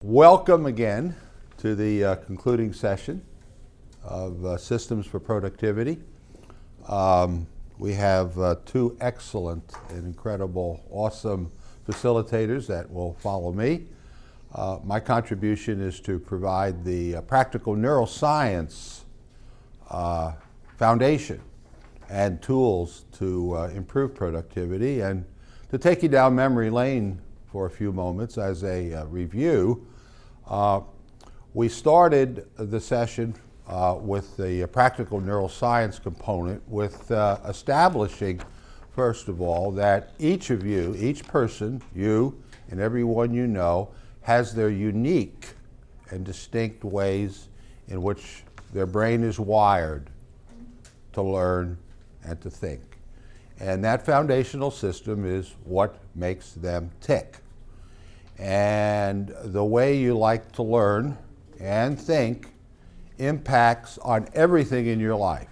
Welcome again to the concluding session of Systems for Productivity. We have two excellent and incredible, awesome facilitators that will follow me. My contribution is to provide the practical neuroscience foundation and tools to improve productivity, and to take you down memory lane for a few moments as a review. We started the session with the practical neuroscience component with establishing, first of all, that each of you, each person, you and everyone you know, has their unique and distinct ways in which their brain is wired to learn and to think. And that foundational system is what makes them tick. And the way you like to learn and think impacts on everything in your life.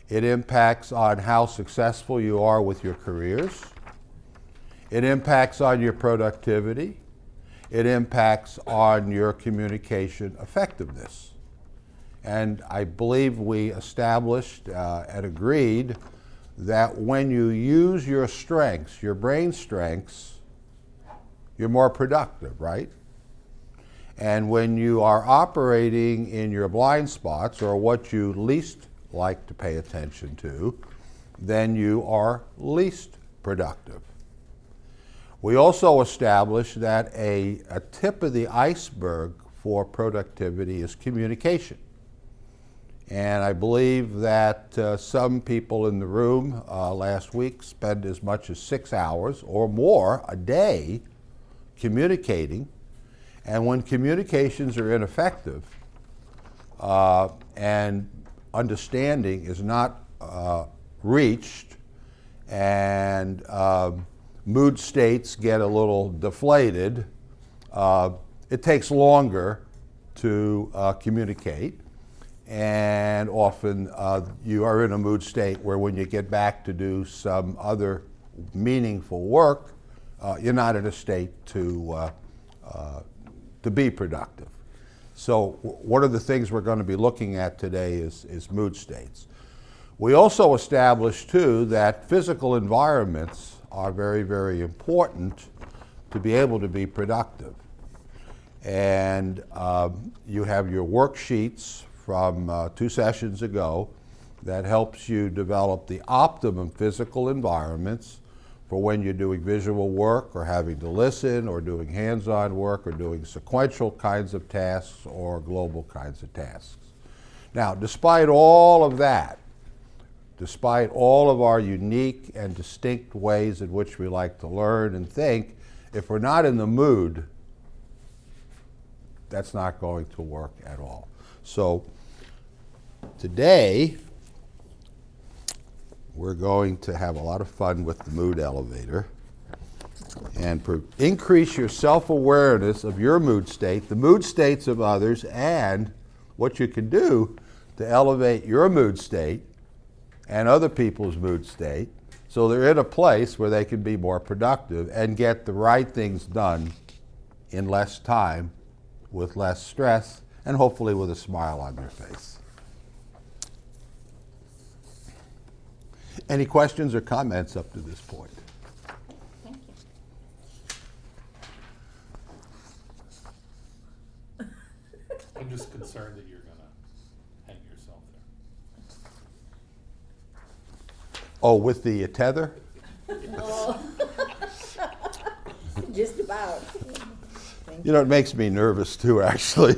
It impacts on how successful you are with your careers. It impacts on your productivity. It impacts on your communication effectiveness. And I believe we established and agreed that when you use your strengths, your brain strengths, you're more productive, right? And when you are operating in your blind spots, or what you least like to pay attention to, then you are least productive. We also established that a tip of the iceberg for productivity is communication. And I believe that some people in the room last week spent as much as 6 hours or more a day communicating, and when communications are ineffective and understanding is not reached, and mood states get a little deflated, it takes longer to communicate, and often you are in a mood state where when you get back to do some other meaningful work, you're not in a state to be productive. So one of the things we're going to be looking at today is mood states. We also established, too, that physical environments are very, very important to be able to be productive. And you have your worksheets from 2 sessions ago that helps you develop the optimum physical environments for when you're doing visual work, or having to listen, or doing hands-on work, or doing sequential kinds of tasks, or global kinds of tasks. Now, despite all of that, despite all of our unique and distinct ways in which we like to learn and think, if we're not in the mood, that's not going to work at all. So today, we're going to have a lot of fun with the mood elevator and increase your self-awareness of your mood state, the mood states of others, and what you can do to elevate your mood state and other people's mood state so they're in a place where they can be more productive and get the right things done in less time, with less stress, and hopefully with a smile on their face. Any questions or comments up to this point? Thank you. I'm just concerned that you're going to hang yourself there. Oh, with the tether? Oh. Just about. You know, it makes me nervous too, actually.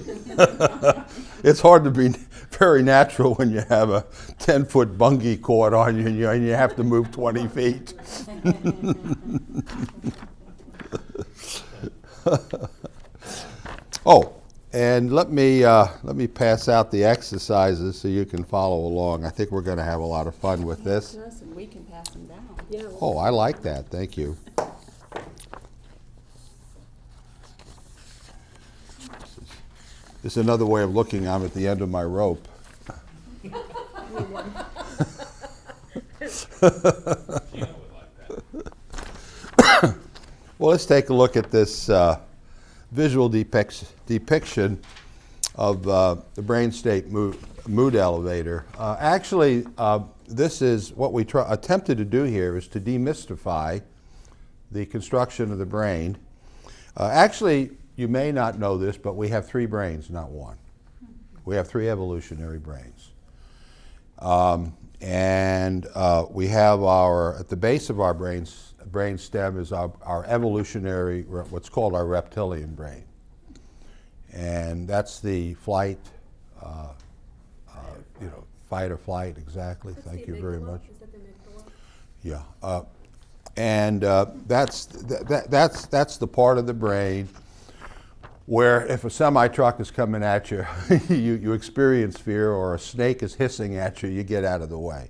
It's hard to be very natural when you have a 10-foot bungee cord on you and you have to move 20 feet. Oh, and let me pass out the exercises so you can follow along. I think we're going to have a lot of fun with this. And we can pass them down. Yeah. Oh, I like that. Thank you. This is another way of looking. I'm at the end of my rope. Well, let's take a look at this visual depiction of the brain state mood elevator. Actually, this is what we attempted to do here is to demystify the construction of the brain. Actually, you may not know this, but we have 3 brains, not 1. We have 3 evolutionary brains. And we have at the base of our brain stem is our evolutionary, what's called our reptilian brain. And that's the flight, fight or flight, exactly. Thank you very much. Is that the amygdala? Yeah. And that's the part of the brain where if a semi-truck is coming at you, you experience fear, or a snake is hissing at you, you get out of the way.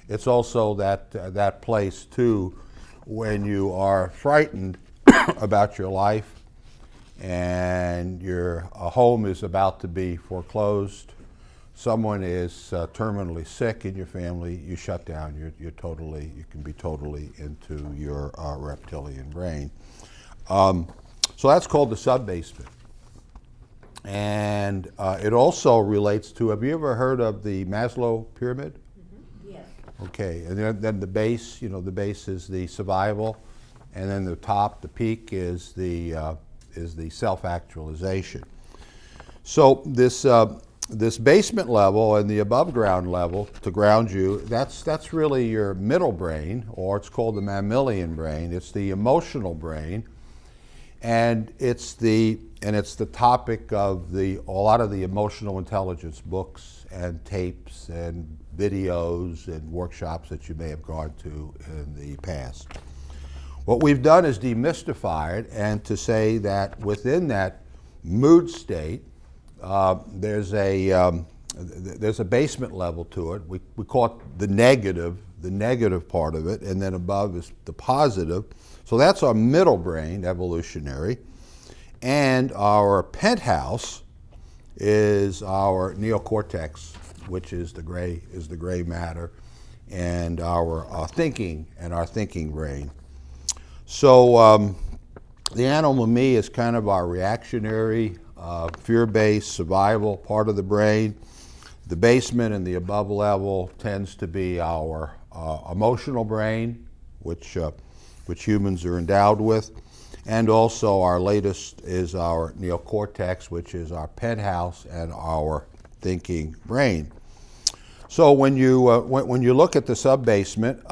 It's also that place too when you are frightened about your life and your home is about to be foreclosed, someone is terminally sick in your family, you shut down. You can be totally into your reptilian brain. So that's called the subbasement. And it also relates to, have you ever heard of the Maslow pyramid? Mm-hmm. Yes. Okay, and then the base, the base is the survival, and then the top, the peak, is the self-actualization. So this basement level and the above ground level to ground you, that's really your middle brain, or it's called the mammalian brain. It's the emotional brain, and it's the topic of a lot of the emotional intelligence books and tapes and videos and workshops that you may have gone to in the past. What we've done is demystify it and to say that within that mood state, there's a basement level to it. We call it the negative part of it, and then above is the positive. So that's our middle brain, evolutionary. And our penthouse is our neocortex, which is the gray matter, and our thinking brain. So the animal me is kind of our reactionary, fear-based survival part of the brain. The basement and the above level tends to be our emotional brain, which humans are endowed with. And also our latest is our neocortex, which is our penthouse and our thinking brain. So when you look at the subbasement,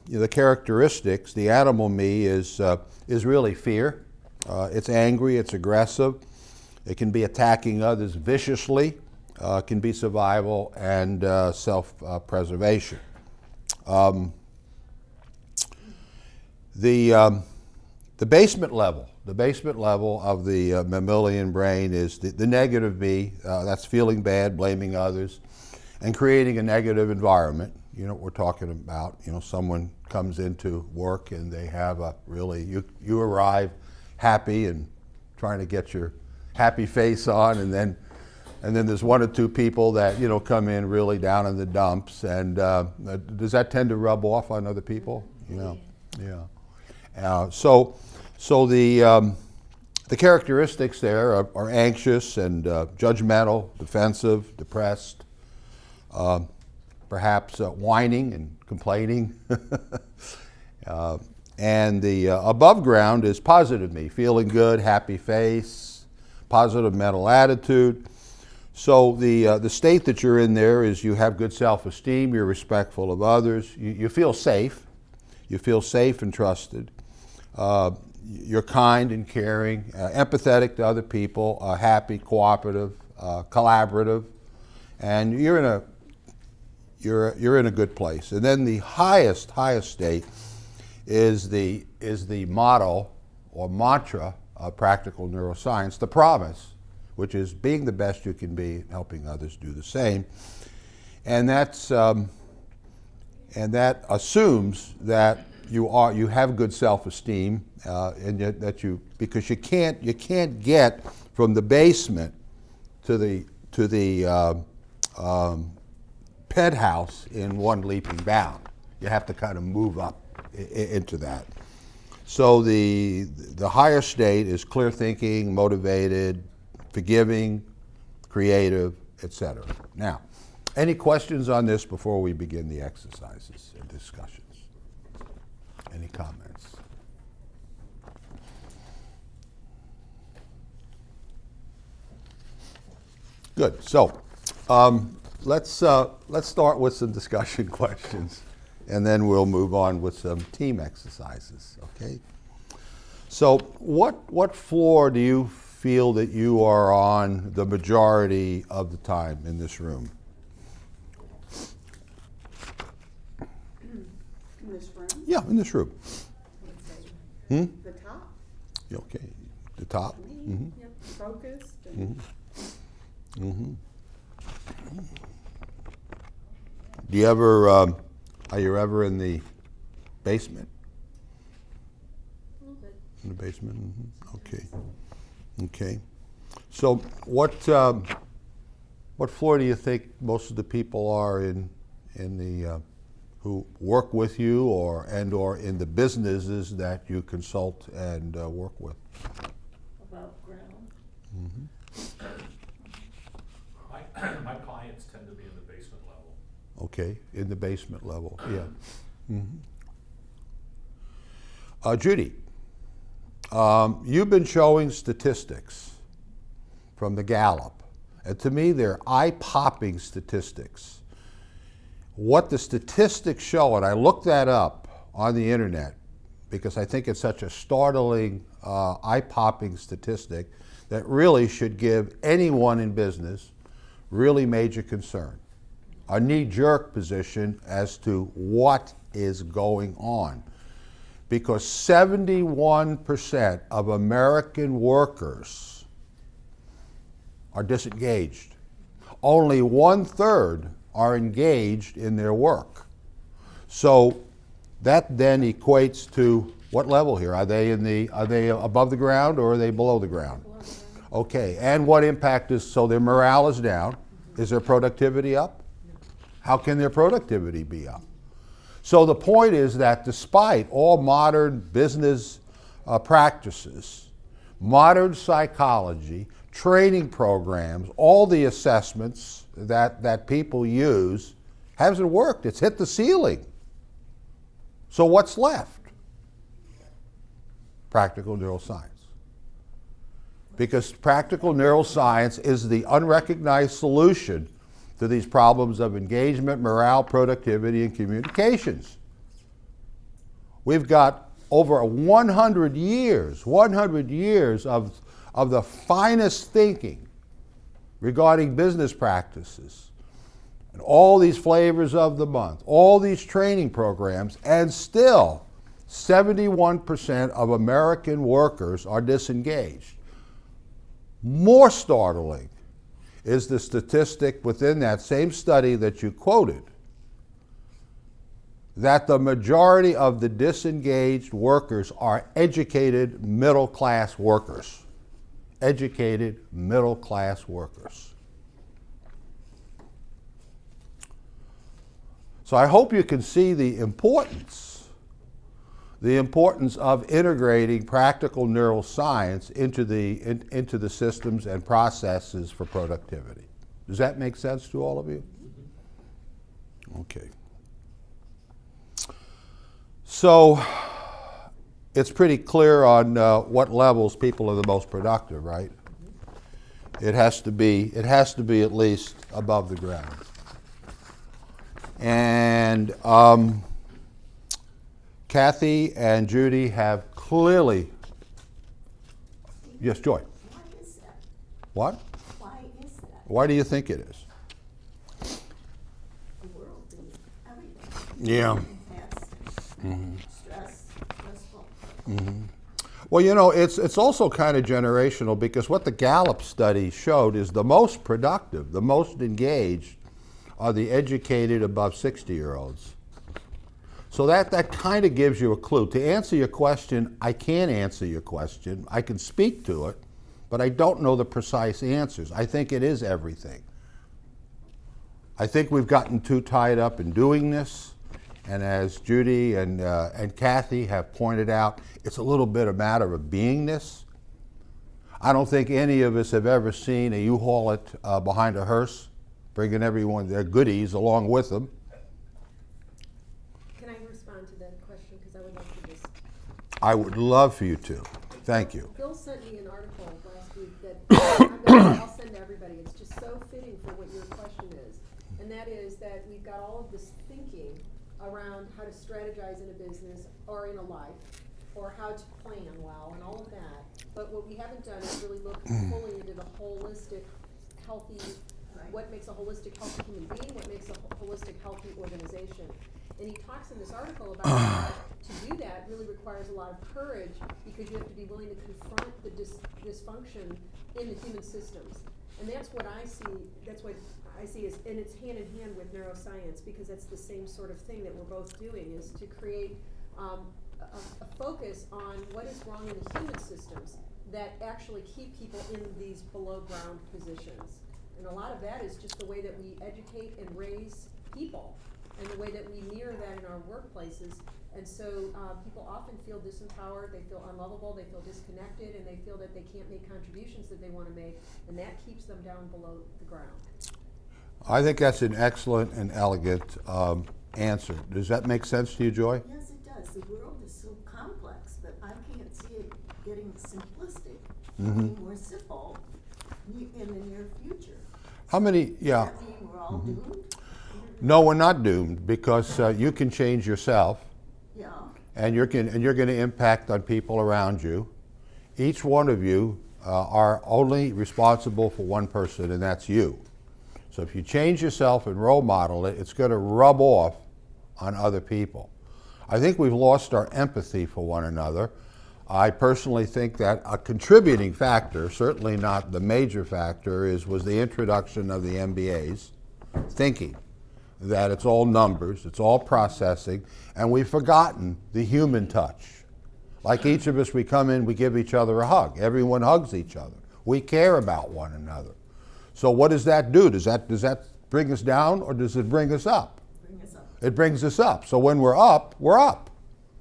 the characteristics, the animal me is really fear. It's angry, it's aggressive. It can be attacking others viciously. It can be survival and self-preservation. The basement level of the mammalian brain is the negative me. That's feeling bad, blaming others, and creating a negative environment. You know what we're talking about. Someone comes into work and they have you arrive happy and trying to get your happy face on, and then there's 1 or 2 people that come in really down in the dumps. And does that tend to rub off on other people? Yeah. So the characteristics there are anxious and judgmental, defensive, depressed, perhaps whining and complaining. And the above ground is positive me, feeling good, happy face, positive mental attitude. So the state that you're in there is you have good self-esteem, you're respectful of others, you feel safe. You feel safe and trusted. You're kind and caring, empathetic to other people, happy, cooperative, collaborative, and you're in a good place. And then the highest state is the motto or mantra of practical neuroscience, the promise, which is being the best you can be and helping others do the same. And that's and that assumes that you have good self-esteem, and that because you can't get from the basement to the penthouse in one leaping bound. You have to kind of move up into that. So the higher state is clear thinking, motivated, forgiving, creative, etc. Now, any questions on this before we begin the exercises and discussions? Any comments? Good. So let's start with some discussion questions, and then we'll move on with some team exercises. Okay. So what floor do you feel that you are on the majority of the time in this room? In this room? Yeah, in this room. Hmm? The top. You okay. The top. Me. Mm-hmm. Yep. Focused. And Mm-hmm. Do you ever, are you ever in the basement? a little bit. In the basement? Mm-hmm. Okay. Okay. So what floor do you think most of the people are in the, who work with you or in the businesses that you consult and work with? Above ground. Mm-hmm. My clients tend to be in the basement level. Okay, in the basement level, yeah. Mm-hmm. Judy, you've been showing statistics from the Gallup, and to me they're eye-popping statistics. What the statistics show, and I looked that up on the internet because I think it's such a startling, eye-popping statistic that really should give anyone in business really major concern. A knee-jerk position as to what is going on. Because 71% of American workers are disengaged. Only 1/3 are engaged in their work. So that then equates to what level here? Are they above the ground or are they below the ground? Okay, and what impact is, so their morale is down. Is their productivity up? How can their productivity be up? So the point is that despite all modern business practices, modern psychology, training programs, all the assessments that people use, hasn't worked. It's hit the ceiling. So what's left? Practical neuroscience. Because practical neuroscience is the unrecognized solution to these problems of engagement, morale, productivity, and communications. We've got over 100 years of the finest thinking regarding business practices, and all these flavors of the month, all these training programs, and still 71% of American workers are disengaged. More startling is the statistic within that same study that you quoted, that the majority of the disengaged workers are educated middle-class workers. Educated middle-class workers. So I hope you can see the importance of integrating practical neuroscience into the systems and processes for productivity. Does that make sense to all of you? Okay. So it's pretty clear on what levels people are the most productive, right? It has to be at least above the ground. And Kathy and Judy have clearly. Yes, Joy. Why is that? What? Why is that? Why do you think it is? The world and everything. Yeah. Fast, stressful. Well, you know, it's also kind of generational, because what the Gallup study showed is the most productive, the most engaged are the educated above 60-year-olds. So that kind of gives you a clue. To answer your question, I can't answer your question. I can speak to it, but I don't know the precise answers. I think it is everything. I think we've gotten too tied up in doing this, And as Judy and Kathy have pointed out, it's a little bit a matter of beingness. I don't think any of us have ever seen a U-Haul behind a hearse, bringing everyone their goodies along with them. Can I respond to that question? Because I would like to just. I would love for you to. Thank you. Bill sent me an article last week that I'll send to everybody. It's just so fitting for what your question is. And that is that we've got all of this thinking around how to strategize in a business or in a life, or how to plan well and all of that. But what we haven't done is really look fully into the holistic, healthy, what makes a holistic, healthy human being, what makes a holistic, healthy organization. And he talks in this article about how to do that really requires a lot of courage, because you have to be willing to confront the dysfunction in the human systems. And that's what I see is, and it's hand in hand with neuroscience, because that's the same sort of thing that we're both doing, is to create a focus on what is wrong in the human systems that actually keep people in these below ground positions. And a lot of that is just the way that we educate and raise people, and the way that we mirror that in our workplaces. And so people often feel disempowered, they feel unlovable, they feel disconnected, and they feel that they can't make contributions that they want to make, and that keeps them down below the ground. I think that's an excellent and elegant answer. Does that make sense to you, Joy? Yes, it does. The world is so complex, but I can't see it getting simplistic, getting more simple in the near future. How many, yeah. Does that mean we're all doomed? No, we're not doomed, because you can change yourself, Yeah. and you're going to impact on people around you. Each one of you are only responsible for one person, and that's you. So if you change yourself and role model it, it's going to rub off on other people. I think we've lost our empathy for one another. I personally think that a contributing factor, certainly not the major factor, was the introduction of the MBAs, thinking that it's all numbers, it's all processing, and we've forgotten the human touch. Like each of us, we come in, we give each other a hug. Everyone hugs each other. We care about one another. So what does that do? Does that bring us down, or does it bring us up? Bring us up. It brings us up. So when we're up, we're up.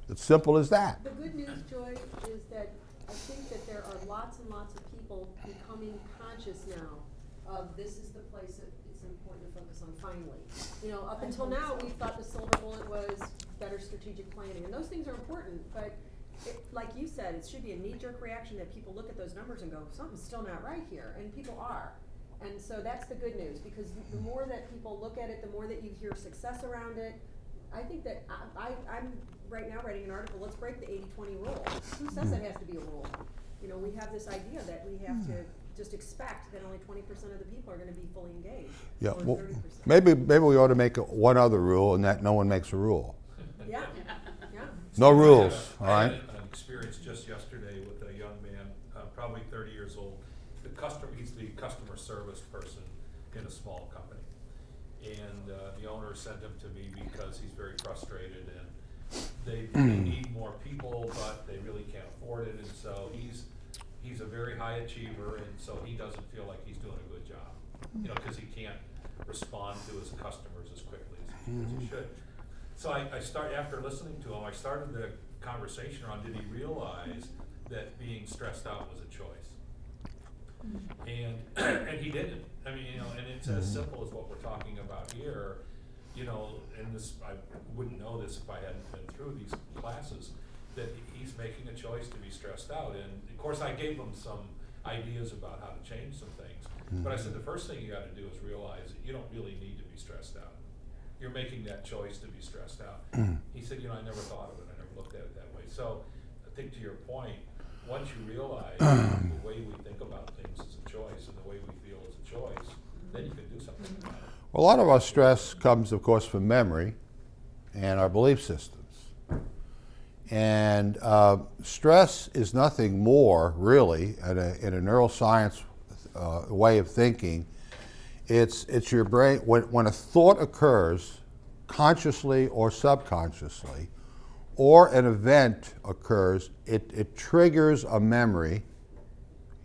It's simple as that. The good news, Joy, is that I think that there are lots and lots of people becoming conscious now of this is the place that it's important to focus on finally. You know, up until now, we thought the silver bullet was better strategic planning, and those things are important, but like you said, it should be a knee-jerk reaction that people look at those numbers and go, something's still not right here, and people are. And so that's the good news, because the more that people look at it, the more that you hear success around it. I think that I'm right now writing an article, let's break the 80-20 rule. Who says it has to be a rule? You know, we have this idea that we have to just expect that only 20% of the people are going to be fully engaged, Yeah. or Well, 30%. maybe we ought to make one other rule, and that no one makes a rule. Yeah, yeah. No rules. All I had right. an experience just yesterday with a young man, probably 30 years old. He's the customer service person in a small company. And the owner sent him to me because he's very frustrated, and they need more people, but they really can't afford it. And so he's a very high achiever, and so he doesn't feel like he's doing a good job, you know, because he can't respond to his customers as quickly as he should. So after listening to him, I started the conversation around, did he realize that being stressed out was a choice? And he didn't. I mean, you know, and it's as simple as what we're talking about here, you know, and this, I wouldn't know this if I hadn't been through these classes, that he's making a choice to be stressed out. And of course I gave him some ideas about how to change some things. But I said, the first thing you gotta do is realize that you don't really need to be stressed out. You're making that choice to be stressed out. He said, you know, I never thought of it, I never looked at it that way. So I think to your point, once you realize the way we think about things is a choice, and the way we feel is a choice, then you can do something about it. Well, a lot of our stress comes, of course, from memory and our belief systems. And stress is nothing more, really, in a neuroscience way of thinking. It's your brain, when a thought occurs, consciously or subconsciously, or an event occurs, it triggers a memory.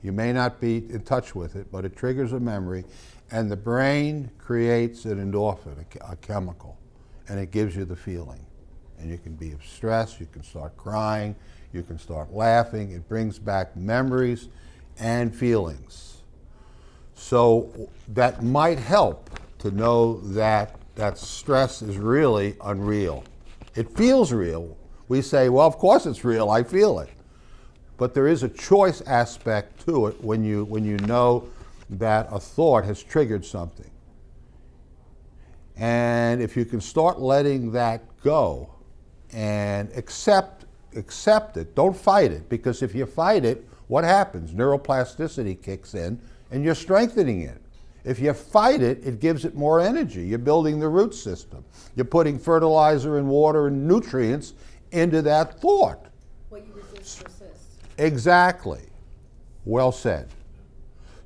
You may not be in touch with it, but it triggers a memory, and the brain creates an endorphin, a chemical, and it gives you the feeling. and you can be stressed, you can start crying, you can start laughing. It brings back memories and feelings. So that might help to know that that stress is really unreal. It feels real. We say, well, of course it's real, I feel it. But there is a choice aspect to it when you know that a thought has triggered something. And if you can start letting that go and accept it, don't fight it, because if you fight it, what happens? Neuroplasticity kicks in and you're strengthening it. If you fight it, it gives it more energy. You're building the root system. You're putting fertilizer and water and nutrients into that thought. What you resist persists. Exactly. Well said.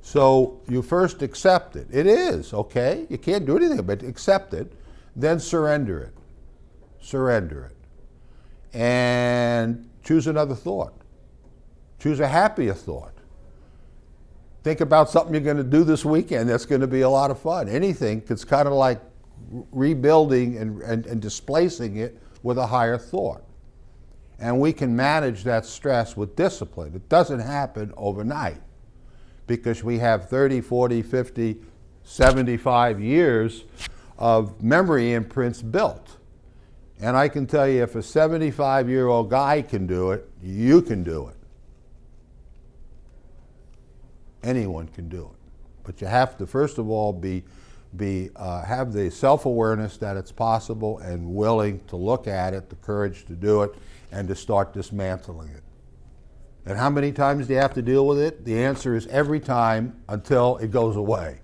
So you first accept it. It is, okay? You can't do anything but accept it. Then surrender it. Surrender it. And choose another thought. Choose a happier thought. Think about something you're going to do this weekend that's going to be a lot of fun. Anything that's kind of like rebuilding and displacing it with a higher thought. And we can manage that stress with discipline. It doesn't happen overnight because we have 30, 40, 50, 75 years of memory imprints built. And I can tell you, if a 75-year-old guy can do it, you can do it. Anyone can do it. But you have to, first of all, have the self-awareness that it's possible and willing to look at it, the courage to do it, and to start dismantling it. And how many times do you have to deal with it? The answer is every time until it goes away.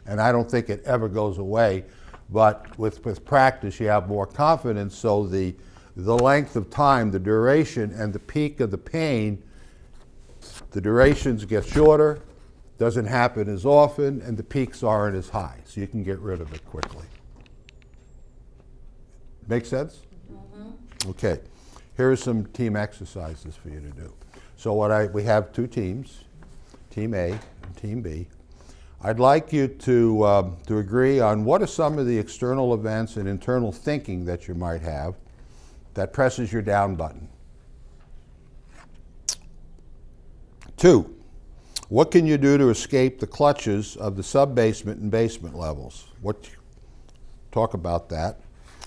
And I don't think it ever goes away, but with practice you have more confidence, so the length of time, the duration, and the peak of the pain, the durations get shorter, doesn't happen as often, and the peaks aren't as high, so you can get rid of it quickly. Make sense? Mm-hmm. Okay. Here are some team exercises for you to do. So we have two teams, Team A and Team B. I'd like you to agree on what are some of the external events and internal thinking that you might have that presses your down button. 2, what can you do to escape the clutches of the sub-basement and basement levels? Talk about that.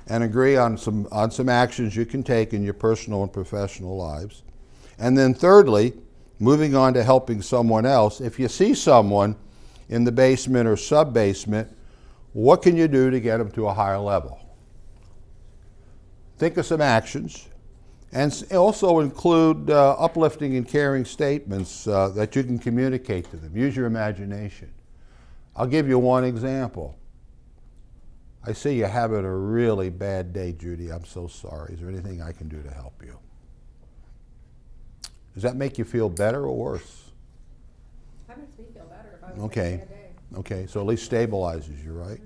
And agree on some actions you can take in your personal and professional lives. And then thirdly, moving on to helping someone else, if you see someone in the basement or sub-basement, what can you do to get them to a higher level? Think of some actions, and also include uplifting and caring statements that you can communicate to them. Use your imagination. I'll give you one example. I see you're having a really bad day, Judy. I'm so sorry. Is there anything I can do to help you? Does that make you feel better or worse? That makes me feel better if I was Okay. having a bad day. Okay, so at least stabilizes you, right?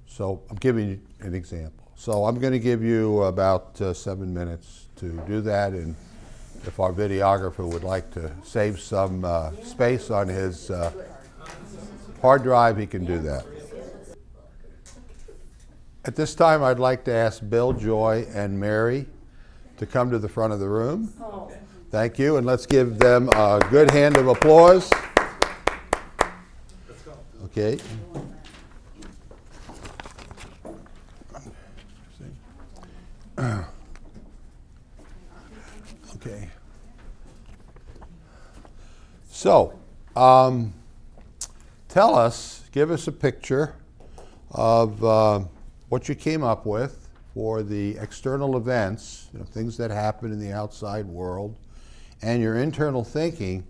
So I'm giving you an example. So I'm going to give you about 7 minutes to do that, and if our videographer would like to save some space on his hard drive, he can do that. At this time, I'd like to ask Bill, Joy, and Mary to come to the front of the room. Thank you, and let's give them a good hand of applause. Okay. Okay. So, give us a picture of what you came up with for the external events, things that happen in the outside world, and your internal thinking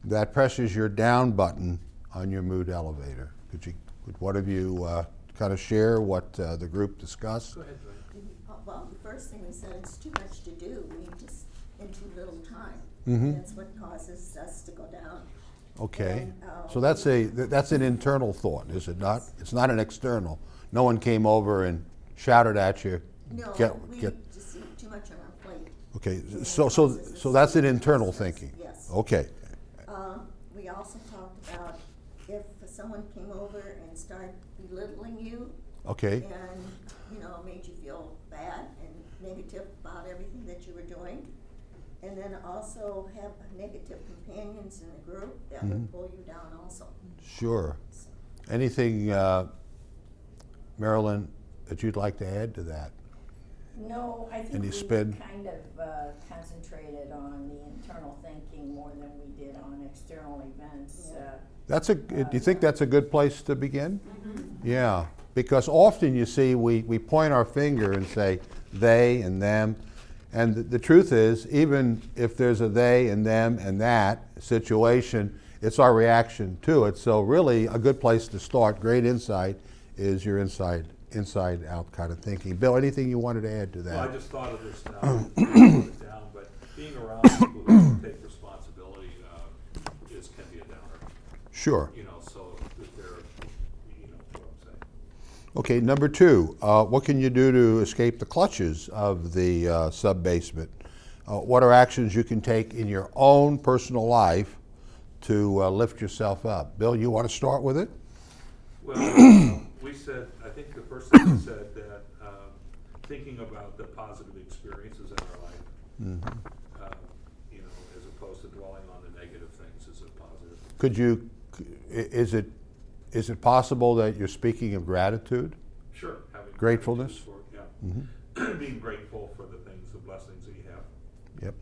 that presses your down button on your mood elevator. Could one of you kind of share what the group discussed? Go ahead, Joy. Well, the first thing we said, it's too much to do, we need just in too little time. Mm-hmm. That's what causes us to go down. Okay, And, so that's an internal thought, is it not? It's not an external. No one came over and shouted at you. No, we just eat too much on our plate. Okay, so that's an internal thinking. Yes. Okay. We also talked about if someone came over and started belittling you, Okay. and, you know, made you feel bad and negative about everything that you were doing. And then also have negative companions in the group that would pull you down also. Sure. Anything, Marilyn, that you'd like to add to that? No, I think Any we spin? kind of concentrated on the internal thinking more than we did on external events. Do you think that's a good place to begin? Yeah, because often you see we point our finger and say they and them, and the truth is, even if there's a they and them and that situation, it's our reaction to it. So really a good place to start, great insight, is your inside out kind of thinking. Bill, anything you wanted to add to that? Well, I just thought of this now, I didn't put it down, but being around people who don't take responsibility can be a downer. Sure. You know, so if they're, you know what I'm saying. Okay, number 2, what can you do to escape the clutches of the sub-basement? What are actions you can take in your own personal life to lift yourself up? Bill, you want to start with it? Well, we said, I think the first thing we said that thinking about the positive experiences in our life, you know, as opposed to dwelling on the negative things is a positive. Could you, is it possible that you're speaking of gratitude? Sure. Having Gratefulness? gratitude for, yeah. Being grateful for the things, the blessings that you have. Yep.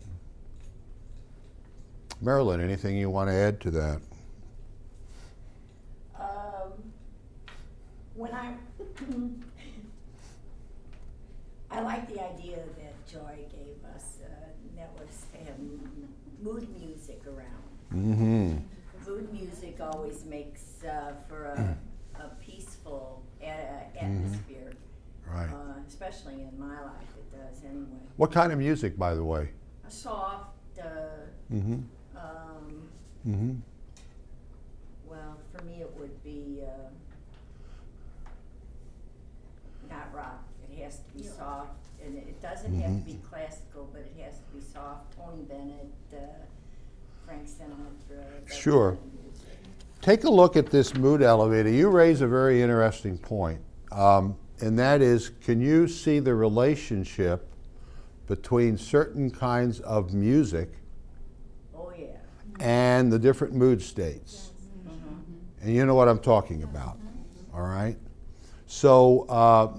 Marilyn, anything you want to add to that? When I like the idea that Joy gave us, that was to have mood music around. Mm-hmm. Mood music always makes for a peaceful atmosphere. Right. Especially in my life, it does anyway. What kind of music, by the way? A soft, Mm-hmm. Mm-hmm. well, for me it would be not rock. It has to be soft, and it doesn't have to be classical, but it has to be soft. Tony Bennett, Frank Sinatra. that Sure. kind of music. Take a look at this mood elevator. You raise a very interesting point, and that is, can you see the relationship between certain kinds of music Oh yeah. and the different mood states? And you know what I'm talking about, all right? So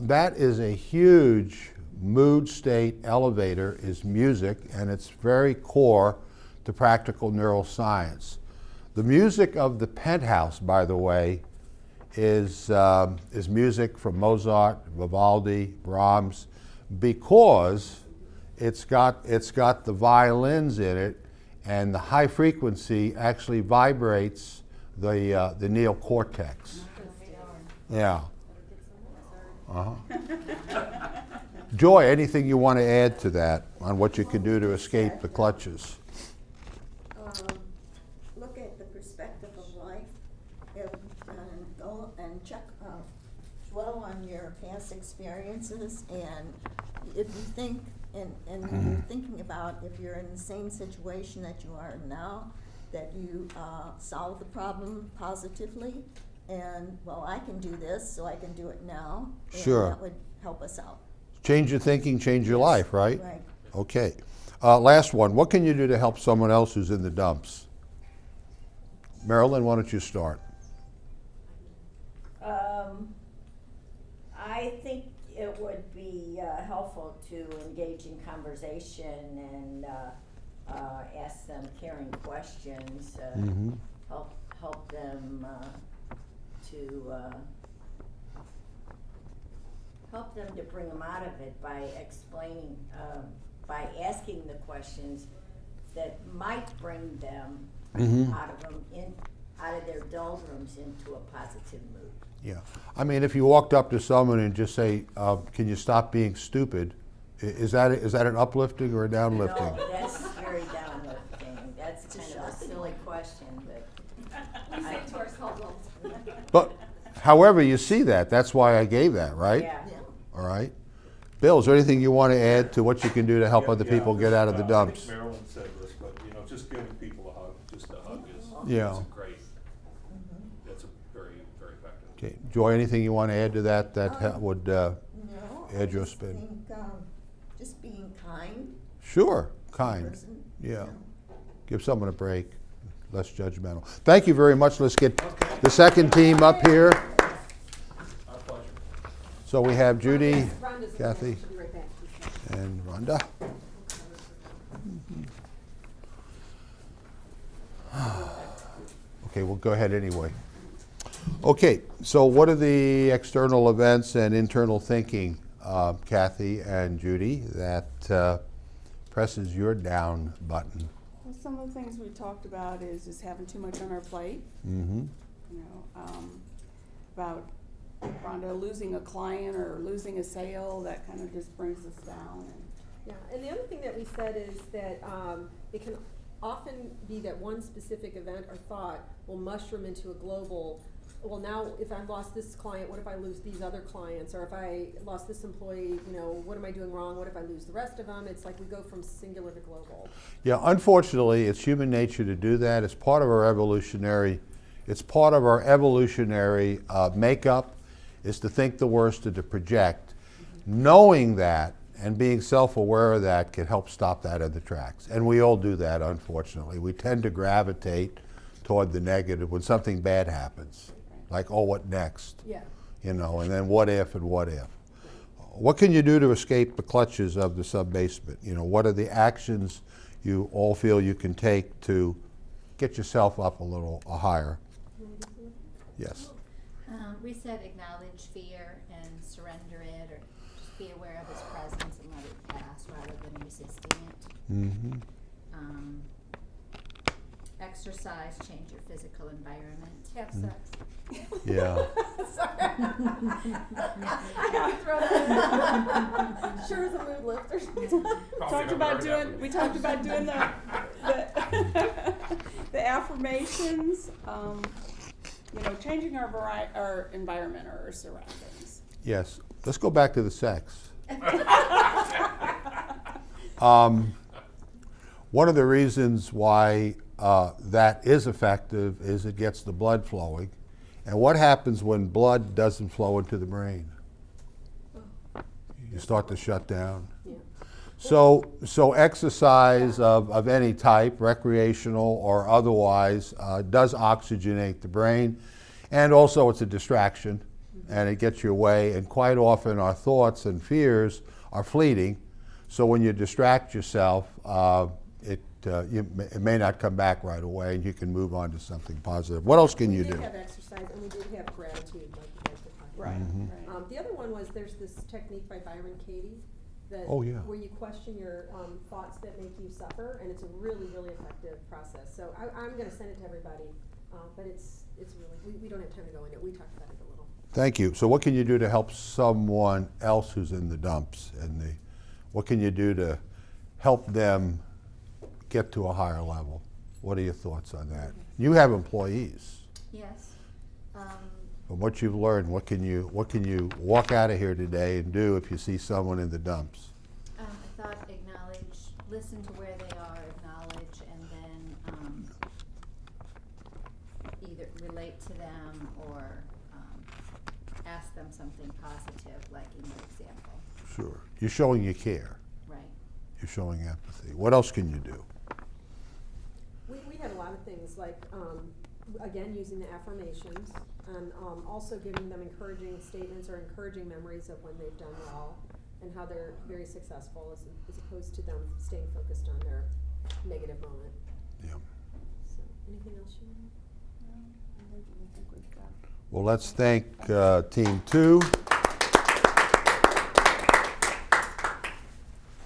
that is a huge mood state elevator, is music, and it's very core to practical neuroscience. The music of the Penthouse, by the way, is music from Mozart, Vivaldi, Brahms, because it's got the violins in it, and the high frequency actually vibrates the neocortex. Yeah. Uh-huh. Joy, anything you want to add to that on what you can do to escape the clutches? Look at the perspective of life, and go and check, dwell on your past experiences, and if you think, and you're thinking about if you're in the same situation that you are now, that you solve the problem positively, and, well, I can do this, so I can do it now. And Sure. that would help us out. Change your thinking, change your life, right? Right. Okay. Last one. What can you do to help someone else who's in the dumps? Marilyn, why don't you start? I think it would be helpful to engage in conversation and ask them caring questions. Help them to bring them out of it by explaining, by asking the questions that might bring them out of their doldrums into a positive mood. Yeah. I mean, if you walked up to someone and just say, can you stop being stupid, is that an uplifting or a downlifting? No, that's very downlifting. That's kind of a silly question, but We say it to ourselves all the time. But however you see that, that's why I gave that, right? yeah. All right. Bill, is there anything you want to add to what you can do to help other people get out of the I dumps? think Marilyn said this, but you know, just giving people a hug, just a hug is Yeah. great. That's a very, very effective. Okay. Joy, anything you want to add to that would No, add your I just spin? think, just being kind. Sure, to the kind. person, Yeah. you know. Give someone a break, less judgmental. Thank you very much. Let's get the second team up here. Our pleasure. So we have Judy, Rhonda's the Kathy, next. She'll be right back. and Rhonda. Okay, we'll go ahead anyway. Okay, so what are the external events and internal thinking, Kathy and Judy, that presses your down button? Well, some of the things we talked about is just having too much on our plate, Mm-hmm. you know, about Rhonda losing a client or losing a sale, that kind of just brings us down. And Yeah, and the other thing that we said is that it can often be that one specific event or thought will mushroom into a global, well, now if I've lost this client, what if I lose these other clients? Or if I lost this employee, you know, what am I doing wrong? What if I lose the rest of them? It's like we go from singular to global. Yeah, unfortunately, it's human nature to do that. It's part of our evolutionary makeup, is to think the worst and to project. Knowing that and being self-aware of that can help stop that in the tracks. And we all do that, unfortunately. We tend to gravitate toward the negative when something bad happens. Like, oh, what next? Yeah. You know, and then what if and what if. What can you do to escape the clutches of the sub-basement? You know, what are the actions you all feel you can take to get yourself up a little higher? Yes. Reset, acknowledge fear, and surrender it, or just be aware of its presence and let it pass rather than resisting it. Mm-hmm. Exercise, change your physical environment. Have sex. Yeah. Sorry. I have to throw that in. Sure is a mood lifter. talked about doing, we talked about doing the the affirmations, you know, changing our environment or our surroundings. Yes. Let's go back to the sex. One of the reasons why that is effective is it gets the blood flowing. And what happens when blood doesn't flow into the brain? You start to shut down. Yeah. So exercise of any type, recreational or otherwise, does oxygenate the brain, and also it's a distraction, and it gets you away. And quite often our thoughts and fears are fleeting, so when you distract yourself, it may not come back right away, and you can move on to something positive. What else can you We do? did have exercise and we did have gratitude, like you guys were talking about. Right, Mm-hmm. right. The other one was there's this technique by Byron Katie that Oh, yeah. where you question your thoughts that make you suffer, and it's a really, really effective process. So I'm going to send it to everybody, but it's really we don't have time to go into it. We talked about it a little. Thank you. So what can you do to help someone else who's in the dumps? What can you do to help them get to a higher level? What are your thoughts on that? You have employees. Yes. From what you've learned, what can you walk out of here today and do if you see someone in the dumps? I thought acknowledge, listen to where they are, acknowledge, and then either relate to them or ask them something positive, like in your example. Sure. You're showing you care. Right. You're showing empathy. What else can you do? We had a lot of things like, again, using the affirmations and also giving them encouraging statements or encouraging memories of when they've done well and how they're very successful as opposed to them staying focused on their negative moment. Yeah. So, anything else you want to know? I think we've got Well, let's thank Team 2.